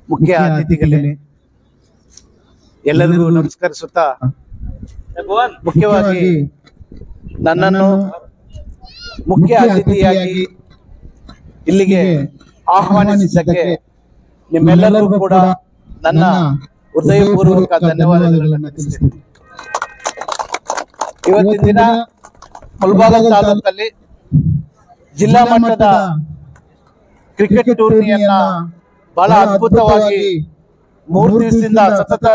ಮುಖ್ಯ ಅತಿಥಿಗಳೇ ಎಲ್ಲರಿಗೂ ನಮಸ್ಕರಿಸುತ್ತಾ ಮುಖ್ಯವಾಗಿ ನನ್ನನ್ನು ಮುಖ್ಯ ಅತಿಥಿಯಾಗಿ ಇಲ್ಲಿಗೆ ಆಹ್ವಾನಿಸಿದ್ದಕ್ಕೆ ನಿಮ್ಮೆಲ್ಲರಿಗೂ ಕೂಡ ನನ್ನ ಹೃದಯಪೂರ್ವಕ ಧನ್ಯವಾದಗಳನ್ನು ತಿಳಿಸುತ್ತೇನೆ। ಇವತ್ತಿನ ದಿನ ಮುಳಬಾಗಿಲು ತಾಲೂಕಲ್ಲಿ ಜಿಲ್ಲಾ ಮಟ್ಟದ ಕ್ರಿಕೆಟ್ ಟೂರ್ನಿಯನ್ನ ಬಹಳ ಅದ್ಭುತವಾಗಿ 3 ದಿವಸದಿಂದ ಸತತ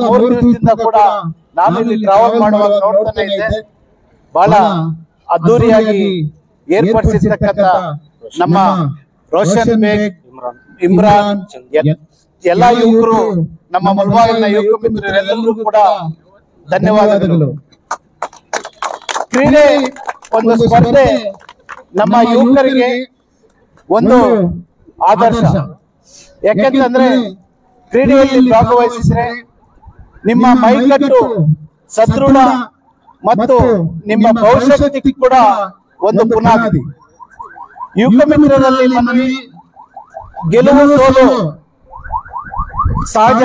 3 ದಿವಸದಿಂದ ಕೂಡ ನಾನು ಇಲ್ಲಿ ಟ್ರಾವೆಲ್ ಮಾಡುವಾಗ ನೋಡ್ತಾನೆ ಇದ್ದೆ। ಬಹಳ ಅದ್ದೂರಿಯಾಗಿ ಏರ್ಪಡಿಸಿರ್ತಕ್ಕಂಥ ನಮ್ಮ ರೋಷನ್ ಬೇಗ್, ಇಮ್ರಾನ್ ಎಲ್ಲ ಯುವಕರು, ನಮ್ಮ ಮುಳಬಾಗಿಲಿನ ಯುವಕ ಮಿತ್ರರೆಲ್ಲರಿಗೂ ಕೂಡ ಧನ್ಯವಾದಗಳು। ಕ್ರೀಡೆ ಒಂದು ಸ್ಪರ್ಧೆ ನಮ್ಮ ಯುವಕರಿಗೆ ಒಂದು ಆದರ್ಶ। ಯಾಕೆಂತಂದ್ರೆ ಕ್ರೀಡೆಯಲ್ಲಿ ಭಾಗವಹಿಸಿದ್ರೆ ನಿಮ್ಮ ಮೈಕಟ್ಟು ಸದೃಢ ಮತ್ತು ನಿಮ್ಮ ಭವಿಷ್ಯಕ್ಕೆ ಕೂಡ ಒಂದು ಬುನಾದಿ। ಯುವಕ ಮಿತ್ರರಲ್ಲಿ ಮನವಿ, ಗೆಲುವು ಸೋಲು ಸಹಜ,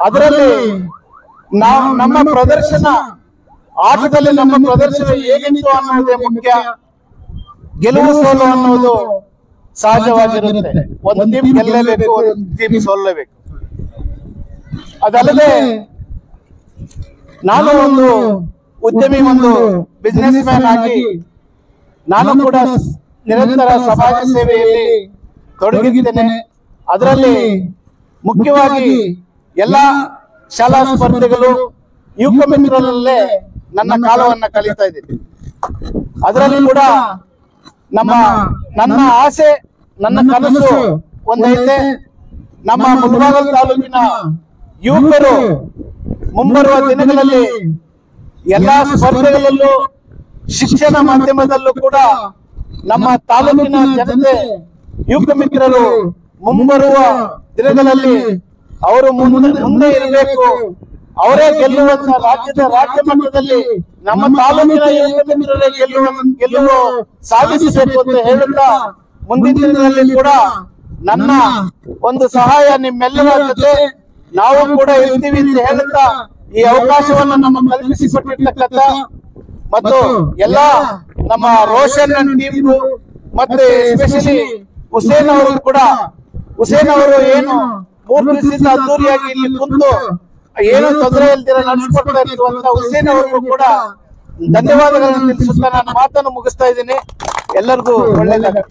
ಅದರಲ್ಲಿ ನಮ್ಮ ಪ್ರದರ್ಶನ, ಆಟದಲ್ಲಿ ನಮ್ಮ ಪ್ರದರ್ಶನ ಹೇಗಿತ್ತು ಅನ್ನೋದೇ ಮುಖ್ಯ। ಗೆಲುವು ಸೋಲು ಅನ್ನೋದು ಸಹಜವಾಗಿರುತ್ತೆ, ಒಂದು ಟೀಮ್ ಗೆಲ್ಲಲೇಬೇಕು, ಒಂದು ಟೀಮ್ ಸೋಲಲೇಬೇಕು। ಅದಲ್ಲದೆ ನಾನು ಒಂದು ಉದ್ಯಮಿ, ಒಂದು ಬಿಸ್ನೆಸ್ ಮ್ಯಾನ್ ಆಗಿ ನಾನು ಕೂಡ ನಿರಂತರ ಸಮಾಜ ಸೇವೆಯಲ್ಲಿ ತೊಡಗಿದ್ದೇನೆ। ಅದರಲ್ಲಿ ಮುಖ್ಯವಾಗಿ ಎಲ್ಲ ಶಾಲಾ ಸ್ಪರ್ಧೆಗಳು ಯುವಕ ಮಿತ್ರರಲ್ಲೇ ನನ್ನ ಕಾಲವನ್ನ ಕಳೀತಾ ಇದ್ದೀನಿ। ಅದರಲ್ಲಿ ಕೂಡ ನನ್ನ ಆಸೆ, ನನ್ನ ಕನಸು ಒಂದೈತೆ, ನಮ್ಮ ಮುಳಬಾಗಿಲು ತಾಲೂಕಿನ ಯುವಕರು ಮುಂಬರುವ ದಿನಗಳಲ್ಲಿ ಎಲ್ಲಾ ಸ್ಪರ್ಧೆಗಳಲ್ಲೂ, ಶಿಕ್ಷಣ ಮಾಧ್ಯಮದಲ್ಲೂ ಕೂಡ ನಮ್ಮ ತಾಲೂಕಿನ ಜನತೆ, ಯುವಕ ಮಿತ್ರರು ಮುಂಬರುವ ದಿನಗಳಲ್ಲಿ ಅವರು ಮುಂದೆ ಇರಬೇಕು, ಅವರೇ ಗೆಲ್ಲುವಂತ ರಾಜ್ಯ ಮಟ್ಟದಲ್ಲಿ ನಮ್ಮ ತಾಲೂಕಿನ ಯುವಕ ಮಿತ್ರರೇ ಗೆಲ್ಲುವ ಸಾಧಿಸಬೇಕು ಅಂತ ಹೇಳುತ್ತಾ, ಮುಂದಿನ ದಿನಗಳಲ್ಲಿ ಕೂಡ ನನ್ನ ಒಂದು ಸಹಾಯ ನಿಮ್ಮೆಲ್ಲರ ಜೊತೆ ನಾವು ಕೂಡ ಇರ್ತೀವಿ ಅಂತ ಹೇಳುತ್ತಾ, ಈ ಅವಕಾಶವನ್ನು ನಮ್ಮ ಕಲ್ಪಿಸಿಕೊಟ್ಟಿರ್ತಕ್ಕಂಥ ಮತ್ತು ಎಲ್ಲ ನಮ್ಮ ರೋಷನ್ ಟೀಮ್ ಮತ್ತೆ ಎಸ್ಪೆಷಲಿ ಹುಸೇನ್ ಅವರು ಕೂಡ, ಹುಸೇನ್ ಅವರು ಏನು 3 ದಿವಸದಿಂದ ಅದ್ದೂರಿಯಾಗಿ ಇಲ್ಲಿ ಕುಂತು ಏನು ತೊಂದರೆ ಇಲ್ದಿರ ನಡೆಸಿಕೊಡ್ತಾ ಇರುವಂತ ಹುಸೇನ್ ಅವ್ರಿಗೂ ಕೂಡ ಧನ್ಯವಾದಗಳನ್ನು ತಿಳಿಸುತ್ತಾ ನಾನು ಮಾತನ್ನು ಮುಗಿಸ್ತಾ ಇದ್ದೀನಿ। ಎಲ್ಲರಿಗೂ ಒಳ್ಳೆಯದಾಗಲಿ।